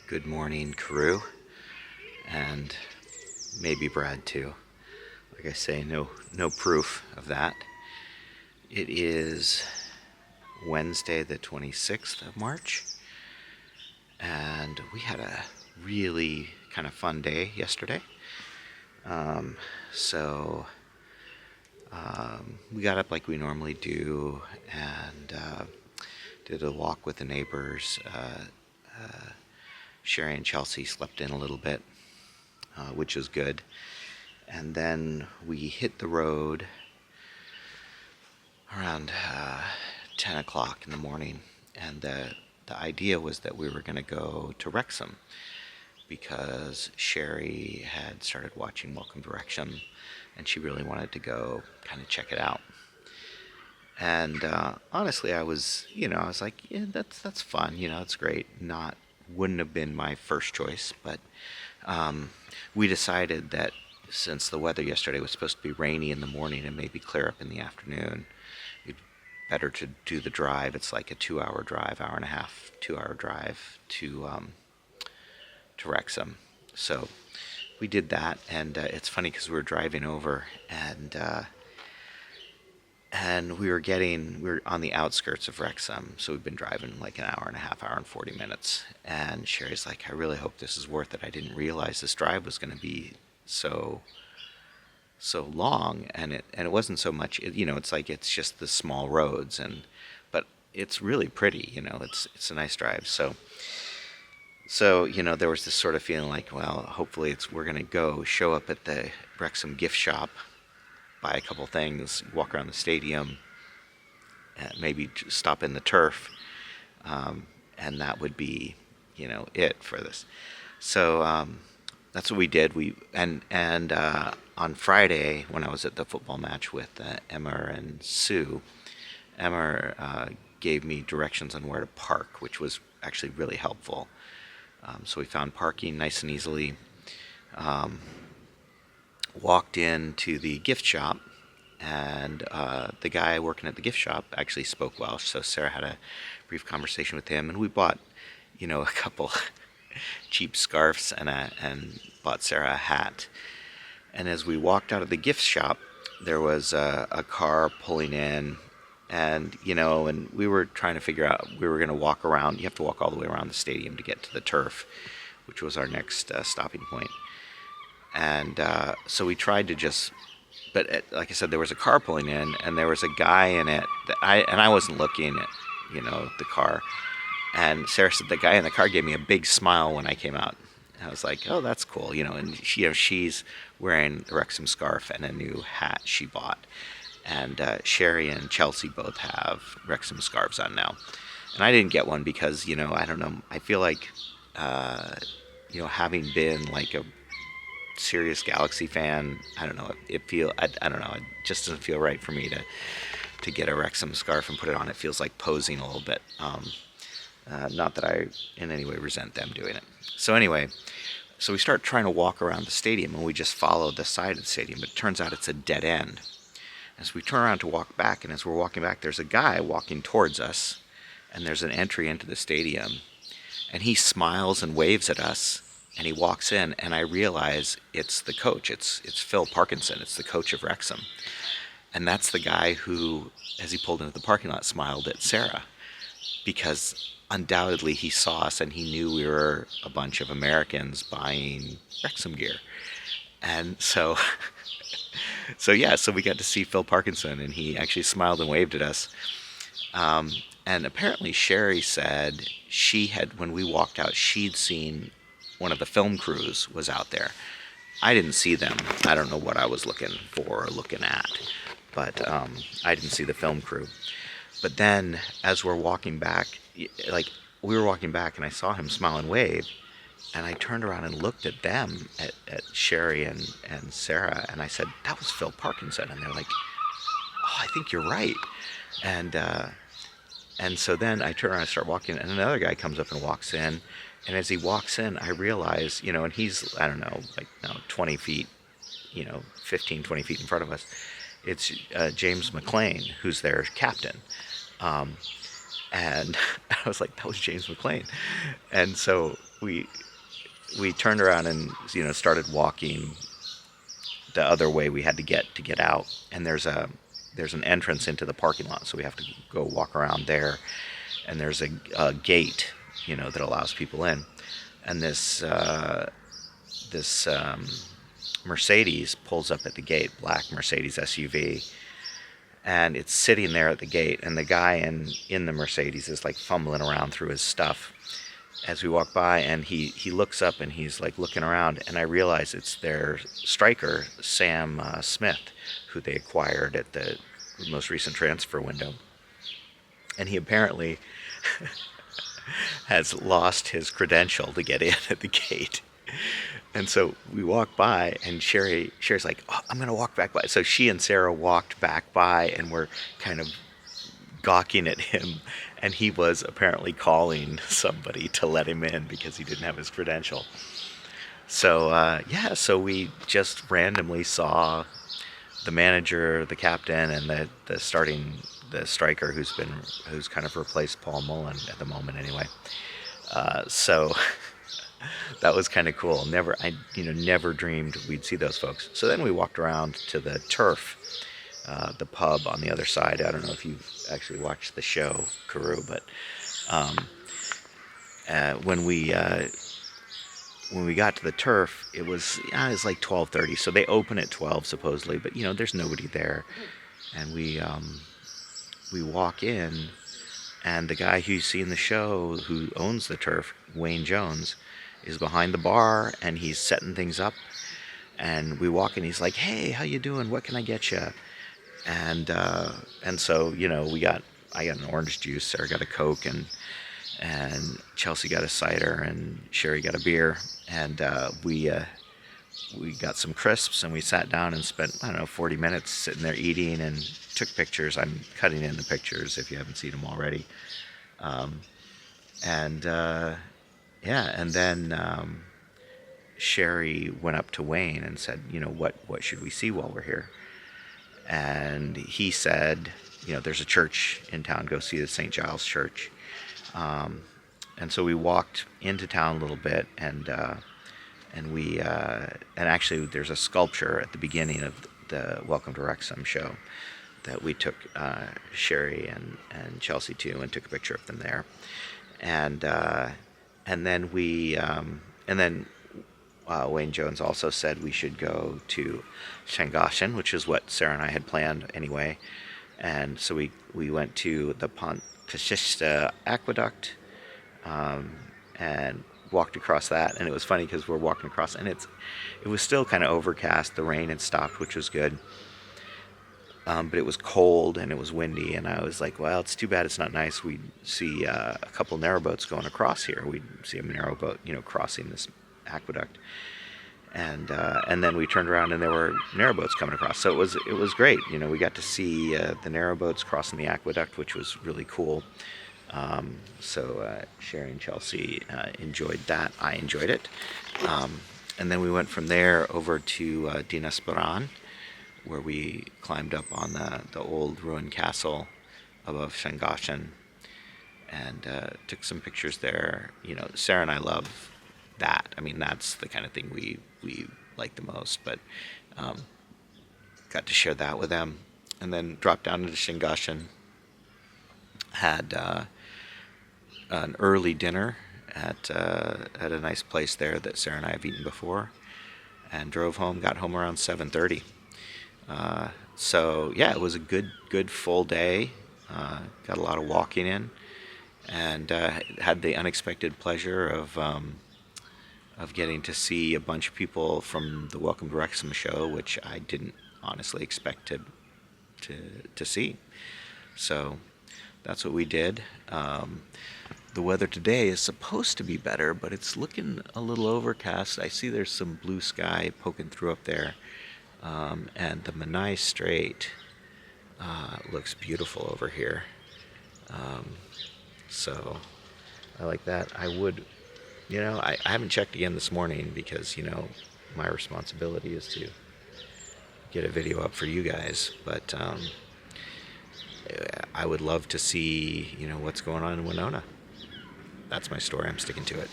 Good morning, Carew, and maybe Brad too. Like I say, no proof of that. It is Wednesday, the 26th of March, and we had a really kind of fun day yesterday. Um, so we got up like we normally do and did a walk with the neighbors. Sherry and Chelsea slept in a little bit, which was good. And then we hit the road around 10 o'clock in the morning. And the idea was that we were going to go to Wrexham because Sherry had started watching Welcome to Wrexham and she really wanted to go kind of check it out. And honestly, I was like, yeah, that's fun. It's great. Wouldn't have been my first choice, but we decided that since the weather yesterday was supposed to be rainy in the morning and maybe clear up in the afternoon, it'd better to do the drive. It's like a 2-hour drive, hour and a half, 2-hour drive to Wrexham. So we did that, and it's funny because we were driving over, and we were on the outskirts of Wrexham, so we've been driving like an hour and a half, hour and 40 minutes. And Sherry's like, I really hope this is worth it. I didn't realize this drive was going to be so long, and it wasn't so much. It's like it's just the small roads, but it's really pretty. It's a nice drive. So there was this sort of feeling like, well, hopefully we're going to show up at the Wrexham gift shop, buy a couple things, walk around the stadium, maybe stop in the turf, and that would be, it for this. So that's what we did. On Friday when I was at the football match with Emma and Sue, Emma gave me directions on where to park, which was actually really helpful. So we found parking nice and easily. Walked into the gift shop, and the guy working at the gift shop actually spoke Welsh, so Sarah had a brief conversation with him, and we bought, a couple cheap scarves and bought Sarah a hat. And as we walked out of the gift shop, there was a car pulling in, and we were trying to figure out, we were going to walk around. You have to walk all the way around the stadium to get to the turf, which was our next stopping point. And so we tried to but like I said, there was a car pulling in, and there was a guy in it that I wasn't looking at, the car. And Sarah said the guy in the car gave me a big smile when I came out. And I was like, oh, that's cool, And she's wearing a Wrexham scarf and a new hat she bought. And Sherry and Chelsea both have Wrexham scarves on now. And I didn't get one because, I don't know. I feel like, having been like a serious Galaxy fan, I don't know. I don't know. It just doesn't feel right for me to get a Wrexham scarf and put it on. It feels like posing a little bit. Not that I in any way resent them doing it. So anyway, we start trying to walk around the stadium, and we just follow the side of the stadium. But it turns out it's a dead end. As we turn around to walk back, and as we're walking back, there's a guy walking towards us, and there's an entry into the stadium, and he smiles and waves at us. And he walks in, and I realize it's the coach. It's Phil Parkinson. It's the coach of Wrexham. And that's the guy who, as he pulled into the parking lot, smiled at Sarah. Because undoubtedly he saw us, and he knew we were a bunch of Americans buying Wrexham gear. And so we got to see Phil Parkinson, and he actually smiled and waved at us. And apparently Sherry said when we walked out, she'd seen one of the film crews was out there. I didn't see them. I don't know what I was looking for or looking at, but I didn't see the film crew. But then as we're walking back, like we were walking back, and I saw him smile and wave, and I turned around and looked at them, at Sherry and Sarah, and I said, that was Phil Parkinson. And they're like, oh, I think you're right. And so then I turn around and start walking, and another guy comes up and walks in. And as he walks in, I realize, and he's, I don't know, 20 feet, 15, 20 feet in front of us. It's James McLean, who's their captain. And I was like, that was James McLean. And so we we turned around and started walking the other way we had to get out, and there's an entrance into the parking lot, so we have to go walk around there, and there's a gate that allows people in, and this Mercedes pulls up at the gate, black Mercedes SUV, and it's sitting there at the gate, and the guy in the Mercedes is like fumbling around through his stuff as we walk by, and he looks up and he's like looking around, and I realize it's their striker, Sam Smith, who they acquired at the most recent transfer window, and he apparently has lost his credential to get in at the gate. And so we walk by, and Sherry's like, "Oh, I'm gonna walk back by." So she and Sarah walked back by, and were kind of gawking at him, and he was apparently calling somebody to let him in because he didn't have his credential. So so we just randomly saw the manager, the captain, and the striker who's kind of replaced Paul Mullen at the moment anyway. So that was kind of cool. Never dreamed we'd see those folks. So then we walked around to the Turf, the pub on the other side. I don't know if you've actually watched the show, Karoo, but when we got to the Turf, it was like 12:30. So they open at 12 supposedly, but there's nobody there, and we walk in, and the guy who you see in the show, who owns the Turf, Wayne Jones, is behind the bar, and he's setting things up. And we walk in, he's like, "Hey, how you doing? What can I get you?" And so I got an orange juice, Sarah got a Coke, and Chelsea got a cider, and Sherry got a beer, and we got some crisps, and we sat down and spent 40 minutes sitting there eating and took pictures. I'm cutting in the pictures if you haven't seen them already. And then Sherry went up to Wayne and said, what should we see while we're here? And he said, there's a church in town, go see the St. Giles Church. And so we walked into town a little bit, and actually there's a sculpture at the beginning of the Welcome to Wrexham show that we took Sherry and Chelsea to, and took a picture of them there. And then Wayne Jones also said we should go to Llangollen, which is what Sarah and I had planned anyway. And so we went to the Pont Cashista Aqueduct, and walked across that. And it was funny because we're walking across, and it was still kind of overcast. The rain had stopped, which was good. But it was cold and it was windy, and I was like, well, it's too bad it's not nice. We'd see a couple narrowboats going across here. We'd see a narrowboat, crossing this aqueduct. And then we turned around, and there were narrowboats coming across. So it was great. We got to see the narrowboats crossing the aqueduct, which was really cool. So Sherry and Chelsea enjoyed that. I enjoyed it. And then we went from there over to Dinas Bran, where we climbed up on the old ruined castle above Llangollen, and took some pictures there. Sarah and I love that. I mean, that's the kind of thing we like the most, but got to share that with them. And then dropped down into Llangollen, had an early dinner at a nice place there that Sarah and I have eaten before, and drove home, got home around 7:30. So yeah, it was a good full day. Got a lot of walking in, and had the unexpected pleasure of getting to see a bunch of people from the Welcome to Wrexham show, which I didn't honestly expect to see. So that's what we did. The weather today is supposed to be better, but it's looking a little overcast. I see there's some blue sky poking through up there. And the Menai Strait looks beautiful over here. So I like that. I would, I haven't checked again this morning because, my responsibility is to get a video up for you guys. But I would love to see, what's going on in Winona. That's my story. I'm sticking to it.